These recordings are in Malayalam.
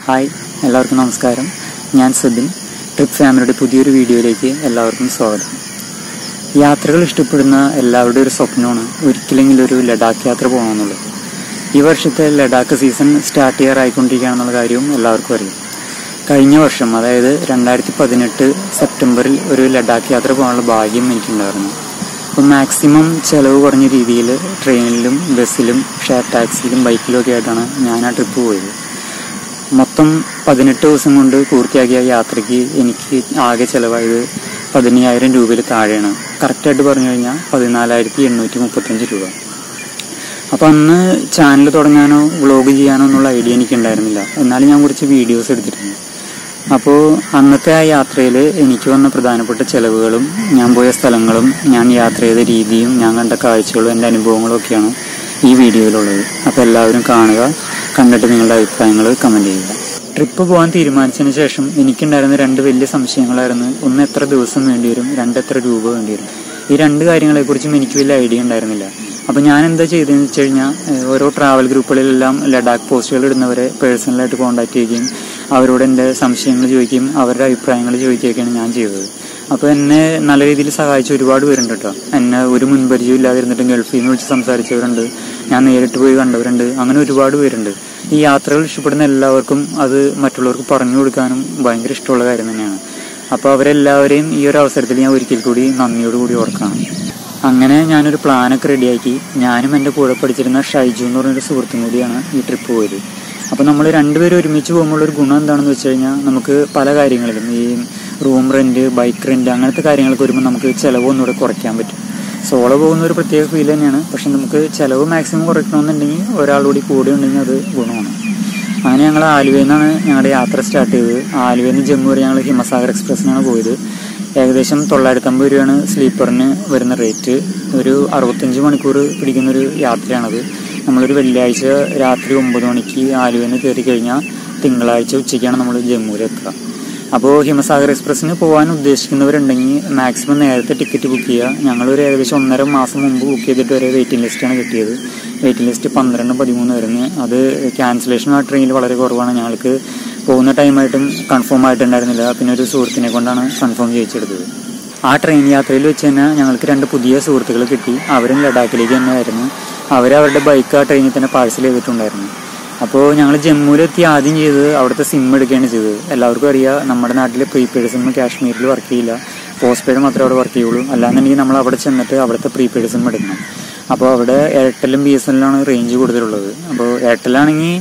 ഹായ്, എല്ലാവർക്കും നമസ്കാരം. ഞാൻ സുബിൻ. ട്രിപ്പ് ഫാമിലിയുടെ പുതിയൊരു വീഡിയോയിലേക്ക് എല്ലാവർക്കും സ്വാഗതം. യാത്രകൾ ഇഷ്ടപ്പെടുന്ന എല്ലാവരുടെയും ഒരു സ്വപ്നമാണ് ഒരിക്കലെങ്കിലും ഒരു ലഡാക്ക് യാത്ര പോകണമെന്നുള്ളത്. ഈ വർഷത്തെ ലഡാക്ക് സീസൺ സ്റ്റാർട്ട് ചെയ്യാറായിക്കൊണ്ടിരിക്കുകയാണെന്നുള്ള കാര്യവും എല്ലാവർക്കും അറിയാം. കഴിഞ്ഞ വർഷം, അതായത് 2018 സെപ്റ്റംബറിൽ ഒരു ലഡാക്ക് യാത്ര പോകാനുള്ള ഭാഗ്യം എനിക്കുണ്ടായിരുന്നു. അപ്പോൾ മാക്സിമം ചിലവ് കുറഞ്ഞ രീതിയിൽ ട്രെയിനിലും ബസ്സിലും ഷെയർ ടാക്സിയിലും ബൈക്കിലും ഒക്കെ ആയിട്ടാണ് ഞാൻ ആ ട്രിപ്പ് പോയത്. മൊത്തം 18 ദിവസം കൊണ്ട് പൂർത്തിയാക്കിയ യാത്രയ്ക്ക് എനിക്ക് ആകെ ചിലവായത് 15,000 രൂപയിൽ താഴെയാണ്. കറക്റ്റായിട്ട് പറഞ്ഞു കഴിഞ്ഞാൽ 14,835 രൂപ. അപ്പോൾ അന്ന് ചാനൽ തുടങ്ങാനോ വ്ളോഗ് ചെയ്യാനോ എന്നുള്ള ഐഡിയ എനിക്കുണ്ടായിരുന്നില്ല. എന്നാലും ഞാൻ കുറച്ച് വീഡിയോസ് എടുത്തിരുന്നു. അപ്പോൾ അന്നത്തെ ആ യാത്രയിൽ എനിക്ക് വന്ന പ്രധാനപ്പെട്ട ചിലവുകളും ഞാൻ പോയ സ്ഥലങ്ങളും ഞാൻ യാത്ര ചെയ്ത രീതിയും ഞാൻ കണ്ട കാഴ്ചകളും എൻ്റെ അനുഭവങ്ങളും ഒക്കെയാണ് ഈ വീഡിയോയിലുള്ളത്. അപ്പോൾ എല്ലാവരും കാണുക, കണ്ടിട്ട് നിങ്ങളുടെ അഭിപ്രായങ്ങൾ കമൻറ്റ് ചെയ്യുക. ട്രിപ്പ് പോകാൻ തീരുമാനിച്ചതിന് ശേഷം എനിക്കുണ്ടായിരുന്ന 2 വലിയ സംശയങ്ങളായിരുന്നു. ഒന്ന്, എത്ര ദിവസം വേണ്ടി വരും, 2 എത്ര രൂപ വേണ്ടി വരും. ഈ 2 കാര്യങ്ങളെക്കുറിച്ചും എനിക്ക് വലിയ ഐഡിയ ഉണ്ടായിരുന്നില്ല. അപ്പോൾ ഞാൻ എന്താ ചെയ്തതെന്ന് വെച്ച് കഴിഞ്ഞാൽ, ഓരോ ട്രാവൽ ഗ്രൂപ്പുകളിലെല്ലാം ലഡാക്ക് പോസ്റ്റുകൾ ഇടുന്നവരെ പേഴ്സണലായിട്ട് കോൺടാക്ട് ചെയ്യുകയും അവരോട് എൻ്റെ സംശയങ്ങൾ ചോദിക്കുകയും അവരുടെ അഭിപ്രായങ്ങൾ ചോദിക്കുകയൊക്കെയാണ് ഞാൻ ചെയ്തത്. അപ്പോൾ എന്നെ നല്ല രീതിയിൽ സഹായിച്ച ഒരുപാട് പേരുണ്ട് കേട്ടോ. എന്നെ ഒരു മുൻപരിചയം ഇല്ലാതിരുന്നിട്ടും ഗൾഫിൽ നിന്ന് വിളിച്ച് സംസാരിച്ചവരുണ്ട്, ഞാൻ നേരിട്ട് പോയി കണ്ടവരുണ്ട്. അങ്ങനെ ഒരുപാട് പേരുണ്ട്. ഈ യാത്രകൾ ഇഷ്ടപ്പെടുന്ന എല്ലാവർക്കും അത് മറ്റുള്ളവർക്ക് പറഞ്ഞു കൊടുക്കാനും ഭയങ്കര ഇഷ്ടമുള്ള കാര്യം തന്നെയാണ്. അപ്പോൾ അവരെല്ലാവരെയും ഈ ഒരു അവസരത്തിൽ ഞാൻ ഒരിക്കൽ കൂടി നന്ദിയോടുകൂടി ഓർക്കണം. അങ്ങനെ ഞാനൊരു പ്ലാനൊക്കെ റെഡിയാക്കി ഞാനും എൻ്റെ കൂടെ പഠിച്ചിരുന്ന ഷൈജു എന്ന് പറഞ്ഞൊരു സുഹൃത്തും കൂടിയാണ് ഈ ട്രിപ്പ് പോയത്. അപ്പോൾ നമ്മൾ 2 പേരും ഒരുമിച്ച് പോകുമ്പോൾ ഒരു ഗുണം എന്താണെന്ന് വെച്ച് കഴിഞ്ഞാൽ, നമുക്ക് പല കാര്യങ്ങളിലും ഈ റൂം റെൻറ്റ്, ബൈക്ക് റെൻറ്റ്, അങ്ങനത്തെ കാര്യങ്ങളൊക്കെ വരുമ്പോൾ നമുക്ക് ചിലവ് ഒന്നുകൂടെ കുറയ്ക്കാൻ പറ്റും. സോളോ പോകുന്ന ഒരു പ്രത്യേക ഫീൽ തന്നെയാണ്. പക്ഷെ നമുക്ക് ചിലവ് മാക്സിമം കുറയ്ക്കണമെന്നുണ്ടെങ്കിൽ ഒരാളുകൂടി കൂടെ ഉണ്ടെങ്കിൽ അത് ഗുണമാണ്. അങ്ങനെ ഞങ്ങൾ ആലുവയിൽ നിന്നാണ് ഞങ്ങളുടെ യാത്ര സ്റ്റാർട്ട് ചെയ്തത്. ആലുവയിൽ നിന്ന് ജമ്മു വരെ ഞങ്ങൾ ഹിമസാഗർ എക്സ്പ്രസ്സിനാണ് പോയത്. ഏകദേശം 950 രൂപയാണ് സ്ലീപ്പറിന് വരുന്ന റേറ്റ്. ഒരു 65 മണിക്കൂർ പിടിക്കുന്നൊരു യാത്രയാണത്. നമ്മളൊരു വെള്ളിയാഴ്ച രാത്രി 9 മണിക്ക് ആലുവയിൽ നിന്ന് കയറി കഴിഞ്ഞാൽ തിങ്കളാഴ്ച ഉച്ചയ്ക്കാണ് നമ്മൾ ജമ്മുവിലെത്തുക. അപ്പോൾ ഹിമസാഗർ എക്സ്പ്രസ്സിന് പോകാൻ ഉദ്ദേശിക്കുന്നവരുണ്ടെങ്കിൽ മാക്സിമം നേരത്തെ ടിക്കറ്റ് ബുക്ക് ചെയ്യുക. ഞങ്ങളൊരു ഏകദേശം 1.5 മാസം മുമ്പ് ബുക്ക് ചെയ്തിട്ട് വരെ വെയിറ്റിംഗ് ലിസ്റ്റാണ് കിട്ടിയത്. വെയിറ്റിംഗ് ലിസ്റ്റ് 12-13 വരുന്നത്. അത് ക്യാൻസലേഷൻ ആ ട്രെയിനിൽ വളരെ കുറവാണ്. ഞങ്ങൾക്ക് പോകുന്ന ടൈമായിട്ടും കൺഫേം ആയിട്ടുണ്ടായിരുന്നില്ല. പിന്നെ ഒരു സുഹൃത്തിനെ കൊണ്ടാണ് കൺഫേം ചെയ്യിച്ചെടുത്തത്. ആ ട്രെയിൻ യാത്രയിൽ വെച്ച് തന്നെ ഞങ്ങൾക്ക് 2 പുതിയ സുഹൃത്തുക്കൾ കിട്ടി. അവരും ലഡാക്കിലേക്ക് തന്നെ ആയിരുന്നു. അവരവരുടെ ബൈക്ക് ആ ട്രെയിനിൽ തന്നെ പാഴ്സൽ ചെയ്തിട്ടുണ്ടായിരുന്നു. അപ്പോൾ ഞങ്ങൾ ജമ്മുവിലെത്തി ആദ്യം ചെയ്തത് അവിടുത്തെ സിം എടുക്കുകയാണ് ചെയ്തത്. എല്ലാവർക്കും അറിയാം, നമ്മുടെ നാട്ടിൽ പ്രീപെയ്ഡ് സിം കാശ്മീരിൽ വർക്ക് ചെയ്യില്ല. പോസ്റ്റ് പെയ്ഡ് മാത്രമേ അവിടെ വർക്ക് ചെയ്യുള്ളൂ. അല്ലാന്നുണ്ടെങ്കിൽ നമ്മൾ അവിടെ ചെന്നിട്ട് അവിടുത്തെ പ്രീപെയ്ഡ് സിം എടുക്കണം. അപ്പോൾ അവിടെ എയർടെല്ലും BSNL റേഞ്ച് കൂടുതലുള്ളത്. അപ്പോൾ എയർടെല്ലാണെങ്കിൽ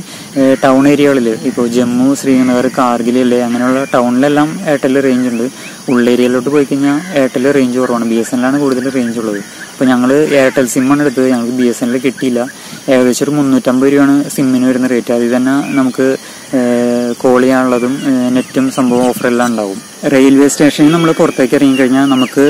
ടൗൺ ഏരിയകളിൽ, ഇപ്പോൾ ജമ്മു, ശ്രീനഗർ, കാർഗിൽ അല്ലേ, അങ്ങനെയുള്ള ടൗണിലെല്ലാം എയർടെൽ റേഞ്ച് ഉണ്ട്. ഉള്ളേരിയയിലോട്ട് പോയി കഴിഞ്ഞാൽ എയർടെൽ റേഞ്ച് കുറവാണ്. BSNL കൂടുതൽ റേഞ്ച് ഉള്ളത്. അപ്പോൾ ഞങ്ങൾ എയർടെൽ സിമ്മാണ് എടുത്തത്. ഞങ്ങൾക്ക് BSNL കിട്ടിയില്ല. ഏകദേശം ഒരു 350 രൂപയാണ് സിമ്മിന് വരുന്ന റേറ്റ്. അതിൽ തന്നെ നമുക്ക് കോൾ ചെയ്യാനുള്ളതും നെറ്റും സംഭവം ഓഫറെല്ലാം ഉണ്ടാവും. റെയിൽവേ സ്റ്റേഷനിൽ നമ്മൾ പുറത്തേക്ക് ഇറങ്ങിക്കഴിഞ്ഞാൽ നമുക്ക്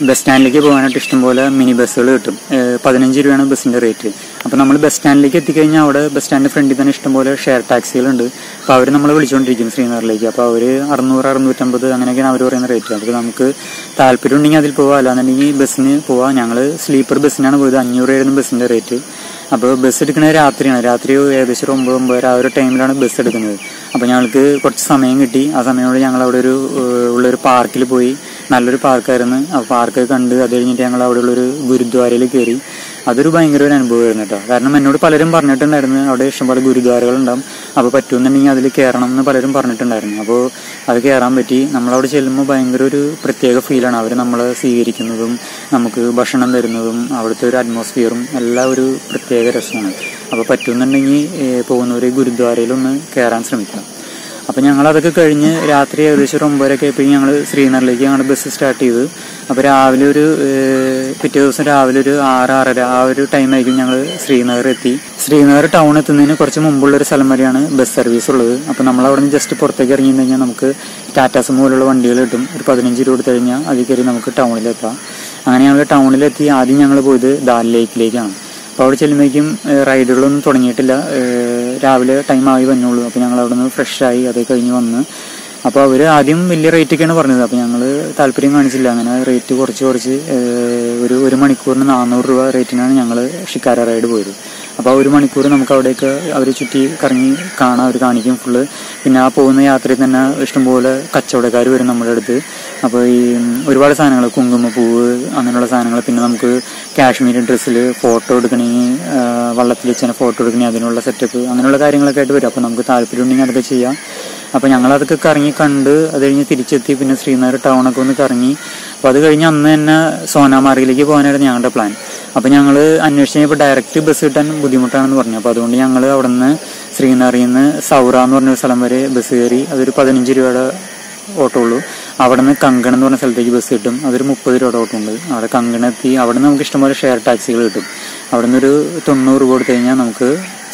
ബസ് സ്റ്റാൻഡിലേക്ക് പോകാനായിട്ട് ഇഷ്ടംപോലെ മിനി ബസ്സുകൾ കിട്ടും. 15 രൂപയാണ് ബസ്സിൻ്റെ റേറ്റ്. അപ്പോൾ നമ്മൾ ബസ് സ്റ്റാൻഡിലേക്ക് എത്തിക്കഴിഞ്ഞാൽ അവിടെ ബസ് സ്റ്റാൻഡിൻ്റെ ഫ്രണ്ടിൽ തന്നെ ഇഷ്ടംപോലെ ഷെയർ ടാക്സികളുണ്ട്. അപ്പോൾ അവർ നമ്മളെ വിളിച്ചുകൊണ്ടിരിക്കും ശ്രീനഗറിലേക്ക്. അപ്പോൾ അവർ 600-650 അങ്ങനെയൊക്കെയാണ് അവർ പറയുന്ന റേറ്റ്. അപ്പോൾ നമുക്ക് താല്പര്യം ഉണ്ടെങ്കിൽ അതിൽ പോകാം, അല്ലാന്നുണ്ടെങ്കിൽ ബസ്സിന് പോവാം. ഞങ്ങൾ സ്ലീപ്പർ ബസ്സിനാണ് പോയത്. 500 രൂപയായിരുന്നു ബസ്സിൻ്റെ റേറ്റ്. അപ്പോൾ ബസ് എടുക്കുന്നത് രാത്രിയാണ്. രാത്രി ഏകദേശം 9-9 ആ ഒരു ടൈമിലാണ് ബസ് എടുക്കുന്നത്. അപ്പോൾ ഞങ്ങൾക്ക് കുറച്ച് സമയം കിട്ടി. ആ സമയത്തോടെ ഞങ്ങൾ അവിടെ ഉള്ളൊരു പാർക്കിൽ പോയി. നല്ലൊരു പാർക്കായിരുന്നു. ആ പാർക്ക് കണ്ട് അത് കഴിഞ്ഞിട്ട് ഞങ്ങൾ അവിടെ ഉള്ളൊരു ഗുരുദ്വാരയിൽ കയറി. അതൊരു ഭയങ്കര ഒരു അനുഭവമായിരുന്നു കേട്ടോ. കാരണം എന്നോട് പലരും പറഞ്ഞിട്ടുണ്ടായിരുന്നു അവിടെ ഇഷ്ടംപോലെ ഗുരുദ്വാരകളുണ്ടാവും, അപ്പോൾ പറ്റുമെന്നുണ്ടെങ്കിൽ അതിൽ കയറണം എന്ന് പലരും പറഞ്ഞിട്ടുണ്ടായിരുന്നു. അപ്പോൾ അത് കയറാൻ പറ്റി. നമ്മളവിടെ ചെല്ലുമ്പോൾ ഭയങ്കര ഒരു പ്രത്യേക ഫീലാണ്. അവർ നമ്മളെ സ്വീകരിക്കുന്നതും നമുക്ക് ഭക്ഷണം തരുന്നതും അവിടുത്തെ ഒരു അറ്റ്മോസ്ഫിയറും എല്ലാം ഒരു പ്രത്യേക രസമാണ്. അപ്പോൾ പറ്റുമെന്നുണ്ടെങ്കിൽ പോകുന്നവർ ഗുരുദ്വാരയിലൊന്ന് കയറാൻ ശ്രമിക്കാം. അപ്പോൾ ഞങ്ങളതൊക്കെ കഴിഞ്ഞ് രാത്രി ഏകദേശം 9:00 ആയപ്പോഴേക്കും ഞങ്ങൾ ശ്രീനഗറിലേക്ക് ഞങ്ങളുടെ ബസ് സ്റ്റാർട്ട് ചെയ്തു. അപ്പോൾ രാവിലെ പിറ്റേ ദിവസം രാവിലെ ഒരു 6-6:30 ആ ഒരു ടൈമായിരിക്കും ഞങ്ങൾ ശ്രീനഗർ എത്തി. ശ്രീനഗർ ടൗൺ എത്തുന്നതിന് കുറച്ച് മുമ്പുള്ളൊരു സ്ഥലം വരെയാണ് ബസ് സർവീസ് ഉള്ളത്. അപ്പോൾ നമ്മളവിടെ നിന്ന് ജസ്റ്റ് പുറത്തേക്ക് ഇറങ്ങി കഴിഞ്ഞാൽ നമുക്ക് ടാറ്റാ സുമോ പോലുള്ള വണ്ടികൾ കിട്ടും. ഒരു 15 രൂപ കൊടുത്തു കഴിഞ്ഞാൽ അതിൽ കയറി നമുക്ക് ടൗണിലെത്താം. അങ്ങനെ ഞങ്ങൾ ടൗണിലെത്തി. ആദ്യം ഞങ്ങൾ പോയത് ദാൽ ലേക്കിലേക്കാണ്. അപ്പോൾ അവിടെ ചെല്ലുമ്പോഴേക്കും റൈഡുകളൊന്നും തുടങ്ങിയിട്ടില്ല. രാവിലെ ടൈമായി വന്നുള്ളൂ. അപ്പോൾ ഞങ്ങൾ അവിടെ നിന്ന് ഫ്രഷായി അത് കഴിഞ്ഞ് വന്ന്. അപ്പോൾ അവർ ആദ്യം വലിയ റേറ്റൊക്കെയാണ് പറഞ്ഞത്. അപ്പോൾ ഞങ്ങൾ താല്പര്യം കാണിച്ചില്ല. അങ്ങനെ റേറ്റ് കുറച്ച് ഒരു മണിക്കൂറിന് 400 രൂപ റേറ്റിനാണ് ഞങ്ങൾ ഷിക്കാര റൈഡ് പോയത്. അപ്പോൾ 1 മണിക്കൂർ നമുക്ക് അവിടേക്ക് അവർ ചുറ്റി കറങ്ങി കാണാൻ അവർ കാണിക്കും ഫുള്ള്. പിന്നെ ആ പോകുന്ന യാത്രയിൽ തന്നെ ഇഷ്ടംപോലെ കച്ചവടക്കാർ വരും നമ്മുടെ അടുത്ത്. അപ്പോൾ ഈ ഒരുപാട് സാധനങ്ങൾ, കുങ്കുമപ്പൂവ് അങ്ങനെയുള്ള സാധനങ്ങൾ, പിന്നെ നമുക്ക് കാശ്മീരി ഡ്രസ്സിൽ ഫോട്ടോ എടുക്കണമെങ്കിൽ വള്ളത്തിൽ വെച്ചാൽ ഫോട്ടോ എടുക്കണമെങ്കിൽ അതിനുള്ള സെറ്റപ്പ്, അങ്ങനെയുള്ള കാര്യങ്ങളൊക്കെ ആയിട്ട് വരും. അപ്പോൾ നമുക്ക് താല്പര്യം ഉണ്ടെങ്കിൽ അതൊക്കെ ചെയ്യാം. അപ്പോൾ ഞങ്ങളതൊക്കെ കറങ്ങി കണ്ട് അത് കഴിഞ്ഞ് തിരിച്ചെത്തി. പിന്നെ ശ്രീനഗർ ടൗണൊക്കെ ഒന്ന് കറങ്ങി. അപ്പോൾ അത് കഴിഞ്ഞ് അന്ന് തന്നെ സോനാമാർഗിലേക്ക് പോകാനായിരുന്നു ഞങ്ങളുടെ പ്ലാൻ. അപ്പോൾ ഞങ്ങൾ അന്വേഷിച്ച് കഴിഞ്ഞപ്പോൾ ഡയറക്റ്റ് ബസ് കിട്ടാൻ ബുദ്ധിമുട്ടാണെന്ന് പറഞ്ഞു. അപ്പോൾ അതുകൊണ്ട് ഞങ്ങൾ അവിടെ നിന്ന് ശ്രീനഗറിൽ നിന്ന് സൗറ എന്ന് പറഞ്ഞൊരു സ്ഥലം വരെ ബസ് കയറി. അതൊരു 15 രൂപയുടെ ഓട്ടോ ഉള്ളൂ. അവിടെ നിന്ന് കങ്കൺ എന്ന് പറഞ്ഞ സ്ഥലത്തേക്ക് ബസ് കിട്ടും. അതൊരു 30 രൂപയുടെ ഓട്ടോ ഉണ്ട്. അവിടെ കങ്കണെത്തി അവിടെ നിന്ന് നമുക്ക് ഇഷ്ടംപോലെ ഷെയർ ടാക്സികൾ കിട്ടും. അവിടെ നിന്നൊരു 90 രൂപ കൊടുത്തു കഴിഞ്ഞാൽ നമുക്ക്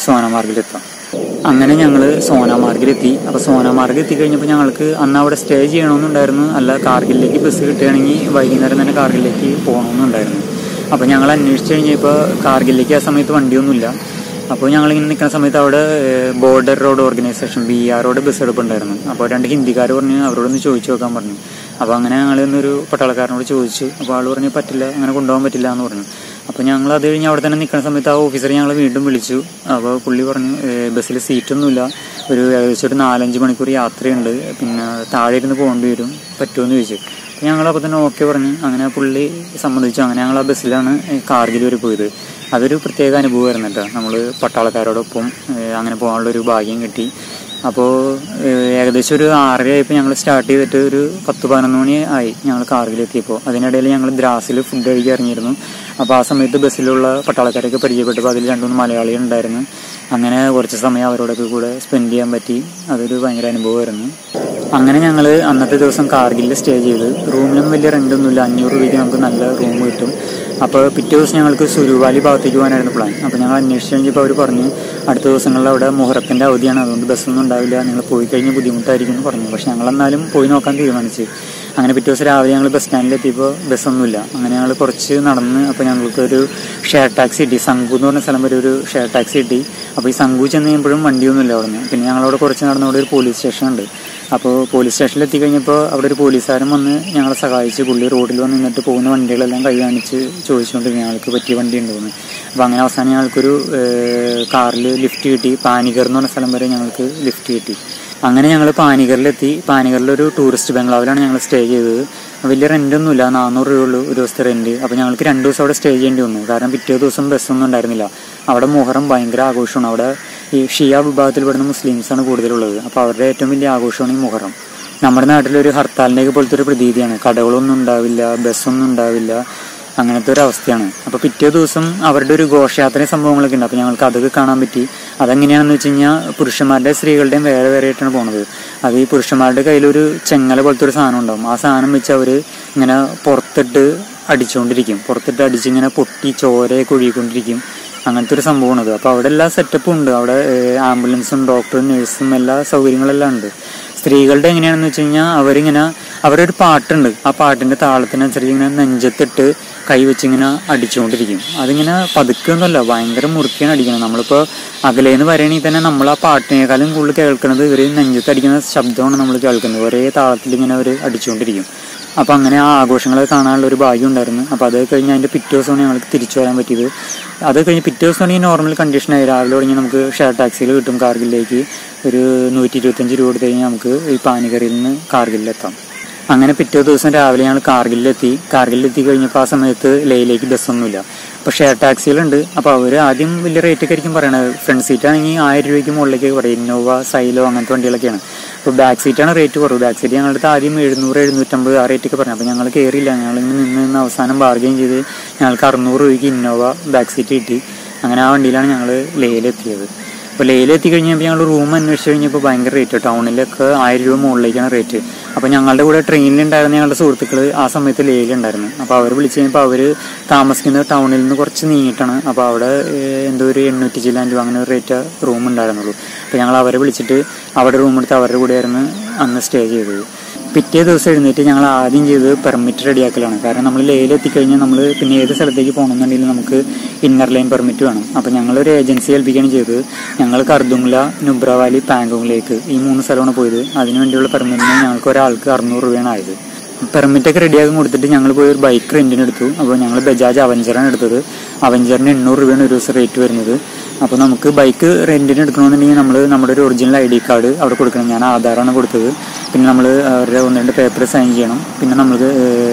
സോനാമാർഗിലെത്താം. അങ്ങനെ ഞങ്ങൾ സോനാമാർഗിലെത്തി. അപ്പോൾ സോനാമാർഗ് എത്തിക്കഴിഞ്ഞപ്പോൾ ഞങ്ങൾക്ക് അന്ന് അവിടെ സ്റ്റേ ചെയ്യണമെന്നുണ്ടായിരുന്നു. അല്ല, കാർഗിലേക്ക് ബസ് കിട്ടുകയാണെങ്കിൽ വൈകുന്നേരം തന്നെ കാർഗിലേക്ക് പോകണമെന്നുണ്ടായിരുന്നു. അപ്പോൾ ഞങ്ങൾ അന്വേഷിച്ച് കഴിഞ്ഞപ്പോൾ കാർഗിലേക്ക് ആ സമയത്ത് വണ്ടിയൊന്നുമില്ല. അപ്പോൾ ഞങ്ങളിങ്ങനെ നിൽക്കുന്ന സമയത്ത് അവിടെ border road organisation BR bus എടുപ്പുണ്ടായിരുന്നു. അപ്പോൾ 2 ഹിന്ദിക്കാർ പറഞ്ഞ് അവരോടൊന്ന് ചോദിച്ചു നോക്കാൻ പറഞ്ഞു. അപ്പോൾ അങ്ങനെ ഞങ്ങളിന്നൊരു പട്ടാളക്കാരനോട് ചോദിച്ചു. അപ്പോൾ ആൾ പറഞ്ഞു പറ്റില്ല, അങ്ങനെ കൊണ്ടുപോകാൻ പറ്റില്ല എന്ന് പറഞ്ഞു. അപ്പോൾ ഞങ്ങൾ അത് കഴിഞ്ഞ് അവിടെ തന്നെ നിൽക്കുന്ന സമയത്ത് ആ ഓഫീസർ ഞങ്ങൾ വീണ്ടും വിളിച്ചു. അപ്പോൾ പുള്ളി പറഞ്ഞു ബസ്സിൽ സീറ്റൊന്നുമില്ല, ഏകദേശം ഒരു 4-5 മണിക്കൂർ യാത്രയുണ്ട്, പിന്നെ താഴെ ഇരുന്ന് പോകേണ്ടി വരും, പറ്റുമെന്ന് ചോദിച്ചു. അപ്പോൾ ഞങ്ങളപ്പോൾ തന്നെ ഓക്കെ പറഞ്ഞു. അങ്ങനെ പുള്ളി സമ്മതിച്ചു. അങ്ങനെ ഞങ്ങൾ ആ ബസ്സിലാണ് കാർഗിൽ വരെ പോയത്. അതൊരു പ്രത്യേക അനുഭവമായിരുന്നു കേട്ടോ. നമ്മൾ പട്ടാളക്കാരോടൊപ്പം അങ്ങനെ പോകാനുള്ളൊരു ഭാഗ്യം കിട്ടി. അപ്പോൾ ഏകദേശം ഒരു 6:30 ആയപ്പോൾ ഞങ്ങൾ സ്റ്റാർട്ട് ചെയ്തിട്ട് ഒരു 10-11 മണി ആയി ഞങ്ങൾ കാർഗിലെത്തിയപ്പോൾ. അതിനിടയിൽ ഞങ്ങൾ ദ്രാസിൽ ഫുഡ് കഴിക്കാൻ ഇറങ്ങിയിരുന്നു. അപ്പോൾ ആ സമയത്ത് ബസ്സിലുള്ള പട്ടാളക്കാരൊക്കെ പരിചയപ്പെട്ടപ്പോൾ അതിൽ 2-3 മലയാളികൾ ഉണ്ടായിരുന്നു. അങ്ങനെ കുറച്ച് സമയം അവരോടൊക്കെ കൂടെ സ്പെൻഡ് ചെയ്യാൻ പറ്റി. അതൊരു ഭയങ്കര അനുഭവമായിരുന്നു. അങ്ങനെ ഞങ്ങൾ അന്നത്തെ ദിവസം കാർഗിലിൽ സ്റ്റേ ചെയ്ത്. റൂമിനൊന്നും വലിയ റെൻ്റൊന്നുമില്ല, 500 രൂപയ്ക്ക് നമുക്ക് നല്ല റൂം കിട്ടും. അപ്പോൾ പിറ്റേ ദിവസം ഞങ്ങൾക്ക് സുരുവാലി ഭാഗത്തേക്ക് പോകാനായിരുന്നു പ്ലാൻ. അപ്പോൾ ഞങ്ങൾ അന്വേഷിച്ച് കഴിഞ്ഞപ്പോൾ അവർ പറഞ്ഞു അടുത്ത ദിവസങ്ങളിൽ അവിടെ മുഹറത്തിൻ്റെ അവധിയാണ്, അതുകൊണ്ട് ബസ്സൊന്നും ഉണ്ടാവില്ല, നിങ്ങൾ പോയി കഴിഞ്ഞ് ബുദ്ധിമുട്ടായിരിക്കും എന്ന് പറഞ്ഞു. പക്ഷെ ഞങ്ങളെന്നാലും പോയി നോക്കാൻ തീരുമാനിച്ചു. അങ്ങനെ പിറ്റേ ദിവസം രാവിലെ ഞങ്ങൾ ബസ് സ്റ്റാൻഡിലെത്തിയപ്പോൾ ബസ്സൊന്നുമില്ല. അങ്ങനെ ഞങ്ങൾ കുറച്ച് നടന്ന് അപ്പോൾ ഞങ്ങൾക്കൊരു ഷെയർ ടാക്സി കിട്ടി. സംഗു എന്ന് പറഞ്ഞ സ്ഥലം വരെ ഒരു ഷെയർ ടാക്സി കിട്ടി. അപ്പോൾ ഈ സംഗു ചെന്ന് കഴിയുമ്പോഴും വണ്ടിയൊന്നുമില്ല അവിടെ നിന്ന്. പിന്നെ ഞങ്ങളവിടെ കുറച്ച് നടന്ന് അവിടെ ഒരു പോലീസ് സ്റ്റേഷൻ ഉണ്ട്. അപ്പോൾ പോലീസ് സ്റ്റേഷനിൽ എത്തിക്കഴിഞ്ഞപ്പോൾ അവിടെ ഒരു പോലീസുകാരൻ വന്ന് ഞങ്ങളെ സഹായിച്ച്. പുള്ളി റോഡിൽ വന്ന് നിന്നിട്ട് പോകുന്ന വണ്ടികളെല്ലാം കൈ കാണിച്ച് ചോദിച്ചുകൊണ്ട് ഞങ്ങൾക്ക് പറ്റിയ വണ്ടി ഉണ്ടോയെന്ന്. അപ്പോൾ അങ്ങനെ അവസാനം ഞങ്ങൾക്കൊരു കാറിൽ ലിഫ്റ്റ് കിട്ടി. പാനിഗർ എന്ന് പറഞ്ഞ സ്ഥലം വരെ ഞങ്ങൾക്ക് ലിഫ്റ്റ് കിട്ടി. അങ്ങനെ ഞങ്ങൾ പാനിഗറിലെത്തി. പാനിഗറിലൊരു ടൂറിസ്റ്റ് ബംഗ്ലാവിലാണ് ഞങ്ങൾ സ്റ്റേ ചെയ്തത്. വലിയ റെൻ്റൊന്നുമില്ല, 400 രൂപയുള്ളൂ ഒരു ദിവസത്തെ റെൻറ്റ്. അപ്പോൾ ഞങ്ങൾക്ക് 2 ദിവസം അവിടെ സ്റ്റേ ചെയ്യേണ്ടി വന്നു. കാരണം പിറ്റേ ദിവസം ബസ്സൊന്നും ഉണ്ടായിരുന്നില്ല. അവിടെ മുഹറം ഭയങ്കര ആഘോഷമാണ്. അവിടെ ഈ ഷിയ വിഭാഗത്തിൽ പെടുന്ന മുസ്ലിംസാണ് കൂടുതലുള്ളത്. അപ്പോൾ അവരുടെ ഏറ്റവും വലിയ ആഘോഷമാണ് ഈ മുഹറം. നമ്മുടെ നാട്ടിലൊരു ഹർത്താലിൻ്റെ പോലത്തെ ഒരു പ്രതീതിയാണ്. കടകളൊന്നും ഉണ്ടാവില്ല, ബസ്സൊന്നും ഉണ്ടാവില്ല, അങ്ങനത്തെ ഒരു അവസ്ഥയാണ്. അപ്പോൾ പിറ്റേ ദിവസം അവരുടെ ഒരു ഘോഷയാത്രയും സംഭവങ്ങളൊക്കെ ഉണ്ട്. അപ്പോൾ ഞങ്ങൾക്ക് അതൊക്കെ കാണാൻ പറ്റി. അതെങ്ങനെയാണെന്ന് വെച്ച് കഴിഞ്ഞാൽ പുരുഷന്മാരുടെ സ്ത്രീകളുടെയും വേറെ വേറെ ആയിട്ടാണ് പോണത്. അത് ഈ പുരുഷന്മാരുടെ കയ്യിലൊരു ചെങ്ങല പോലത്തെ ഒരു സാധനം ഉണ്ടാവും. ആ സാധനം വെച്ച് അവർ ഇങ്ങനെ പുറത്തിട്ട് അടിച്ചുകൊണ്ടിരിക്കും. പുറത്തിട്ട് അടിച്ചിങ്ങനെ പൊട്ടി ചോരയൊക്കെ ഒഴുകിക്കൊണ്ടിരിക്കും. അങ്ങനത്തെ ഒരു സംഭവമാണത്. അപ്പോൾ അവിടെ എല്ലാ സെറ്റപ്പും ഉണ്ട്. അവിടെ ആംബുലൻസും ഡോക്ടറും നഴ്സും എല്ലാ സൗകര്യങ്ങളെല്ലാം ഉണ്ട്. സ്ത്രീകളുടെ എങ്ങനെയാണെന്ന് വെച്ച് കഴിഞ്ഞാൽ അവരൊരു പാട്ടുണ്ട്. ആ പാട്ടിൻ്റെ താളത്തിനനുസരിച്ച് ഇങ്ങനെ നെഞ്ചത്തിട്ട് കൈ വെച്ചിങ്ങനെ അടിച്ചുകൊണ്ടിരിക്കും. അതിങ്ങനെ പതുക്കൊന്നുമല്ല, ഭയങ്കര മുറുക്കിയാണ് അടിക്കുന്നത്. നമ്മളിപ്പോൾ അകലേന്ന് പറയുകയാണെങ്കിൽ തന്നെ നമ്മൾ ആ പാട്ടിനേക്കാളും കൂടുതൽ കേൾക്കുന്നത് ഇവർ നെഞ്ചത്തടിക്കുന്ന ശബ്ദമാണ് നമ്മൾ കേൾക്കുന്നത്. ഒരേ താളത്തിൽ ഇങ്ങനെ അവർ അടിച്ചുകൊണ്ടിരിക്കും. അപ്പോൾ അങ്ങനെ ആ ആഘോഷങ്ങൾ കാണാനുള്ള ഒരു ഭാഗ്യം ഉണ്ടായിരുന്നു. അപ്പോൾ അത് കഴിഞ്ഞ് അതിൻ്റെ പിറ്റേ ദിവസമാണ് ഞങ്ങൾക്ക് തിരിച്ചു വരാൻ പറ്റിയത്. അത് കഴിഞ്ഞ് പിറ്റേ ദിവസമാണെങ്കിൽ നോർമൽ കണ്ടീഷനായി രാവിലെ തുടങ്ങി നമുക്ക് ഷെയർ ടാക്സിയിൽ കിട്ടും. കാർഗിലേക്ക് ഒരു 125 രൂപ കൊടുത്ത് കഴിഞ്ഞാൽ നമുക്ക് ഈ പാനിഗറിൽ നിന്ന് കാർഗിലെത്താം. അങ്ങനെ പിറ്റേ ദിവസം രാവിലെ ഞങ്ങൾ കാർഗിലെത്തി കഴിഞ്ഞപ്പോൾ ആ സമയത്ത് ലേയിലേക്ക് ബസ്സൊന്നുമില്ല. അപ്പോൾ ഷെയർ ടാക്സികളുണ്ട്. അപ്പോൾ അവർ ആദ്യം വലിയ റേറ്റൊക്കെ ആയിരിക്കും പറയണത്. ഫ്രണ്ട് സീറ്റാണെങ്കിൽ 1000 രൂപയ്ക്ക് മുകളിലേക്കൊക്കെ പറയും. ഇന്നോവ, സൈലോ അങ്ങനത്തെ വണ്ടികളൊക്കെയാണ്. അപ്പോൾ ബാക്ക് സീറ്റാണ് റേറ്റ് കുറവ്. ബാക്ക് സീറ്റ് ഞങ്ങളുടെ അടുത്ത് ആദ്യം 700-750 ആ റേറ്റൊക്കെ പറഞ്ഞു. അപ്പോൾ ഞങ്ങൾ കയറിയില്ല. ഞങ്ങളിങ്ങനെ നിന്ന് അവസാനം ബാർഗെയിൻ ചെയ്ത് ഞങ്ങൾക്ക് 600 രൂപയ്ക്ക് ഇന്നോവ ബാക്ക് സീറ്റ് കിട്ടി. അങ്ങനെ ആ വണ്ടിയിലാണ് ഞങ്ങൾ ലേയിലെത്തിയത്. അപ്പോൾ ലേയിലെത്തി കഴിഞ്ഞപ്പോൾ ഞങ്ങൾ റൂം അന്വേഷിച്ച് കഴിഞ്ഞപ്പോൾ ഭയങ്കര റേറ്റ്. ടൗണിലൊക്കെ 1000 രൂപ മുകളിലേക്കാണ് റേറ്റ്. അപ്പോൾ ഞങ്ങളുടെ കൂടെ ട്രെയിനിലുണ്ടായിരുന്ന ഞങ്ങളുടെ സുഹൃത്തുക്കൾ ആ സമയത്ത് ലേയിലുണ്ടായിരുന്നു. അപ്പോൾ അവർ വിളിച്ച് കഴിഞ്ഞപ്പോൾ അവർ താമസിക്കുന്നത് ടൗണിൽ നിന്ന് കുറച്ച് നീങ്ങിയിട്ടാണ്. അപ്പോൾ അവിടെ എന്തോ ഒരു 800 ചില്ലാൻ രൂപ അങ്ങനെ ഒരു റേറ്റ് റൂം ഉണ്ടായിരുന്നുള്ളൂ. അപ്പോൾ ഞങ്ങൾ അവരെ വിളിച്ചിട്ട് അവിടെ റൂം എടുത്ത് അവരുടെ കൂടെയായിരുന്നു അന്ന് സ്റ്റേ ചെയ്തത്. പിറ്റേ ദിവസം എഴുന്നേറ്റ് ഞങ്ങൾ ആദ്യം ചെയ്തത് പെർമിറ്റ് റെഡിയാക്കലാണ്. കാരണം നമ്മൾ ലേയിലെത്തിക്കഴിഞ്ഞാൽ നമ്മൾ പിന്നെ ഏത് സ്ഥലത്തേക്ക് പോകണമെന്നുണ്ടെങ്കിൽ നമുക്ക് ഇന്നർ ലൈൻ പെർമിറ്റ് വേണം. അപ്പോൾ ഞങ്ങളൊരു ഏജൻസി ഏൽപ്പിക്കുകയാണ് ചെയ്തത്. ഞങ്ങൾ കർദുംല, നുബ്ര വാലി, പാങ്കോങ്ങിലേക്ക് ഈ 3 സ്ഥലമാണ് പോയത്. അതിനുവേണ്ടിയുള്ള പെർമിറ്റിന് ഞങ്ങൾക്ക് ഒരാൾക്ക് 600 രൂപയാണ് ആയത്. പെർമിറ്റൊക്കെ റെഡിയാക്കി കൊടുത്തിട്ട് ഞങ്ങൾ പോയി ഒരു ബൈക്ക് റെൻറ്റിന് എടുത്തു. അപ്പോൾ ഞങ്ങൾ ബജാജ് അവഞ്ചറാണ് എടുത്തത്. അവഞ്ചറിന് 800 രൂപയാണ് ഒരു ദിവസം റേറ്റ് വരുന്നത്. അപ്പോൾ നമുക്ക് ബൈക്ക് റെൻറ്റിന് എടുക്കണമെന്നുണ്ടെങ്കിൽ നമ്മൾ നമ്മുടെ ഒരു ഒറിജിനൽ ID കാർഡ് അവിടെ കൊടുക്കണം. ഞാൻ ആധാറാണ് കൊടുത്തത്. പിന്നെ നമ്മൾ അവരുടെ 1-2 പേപ്പർ സൈൻ ചെയ്യണം. പിന്നെ നമുക്ക്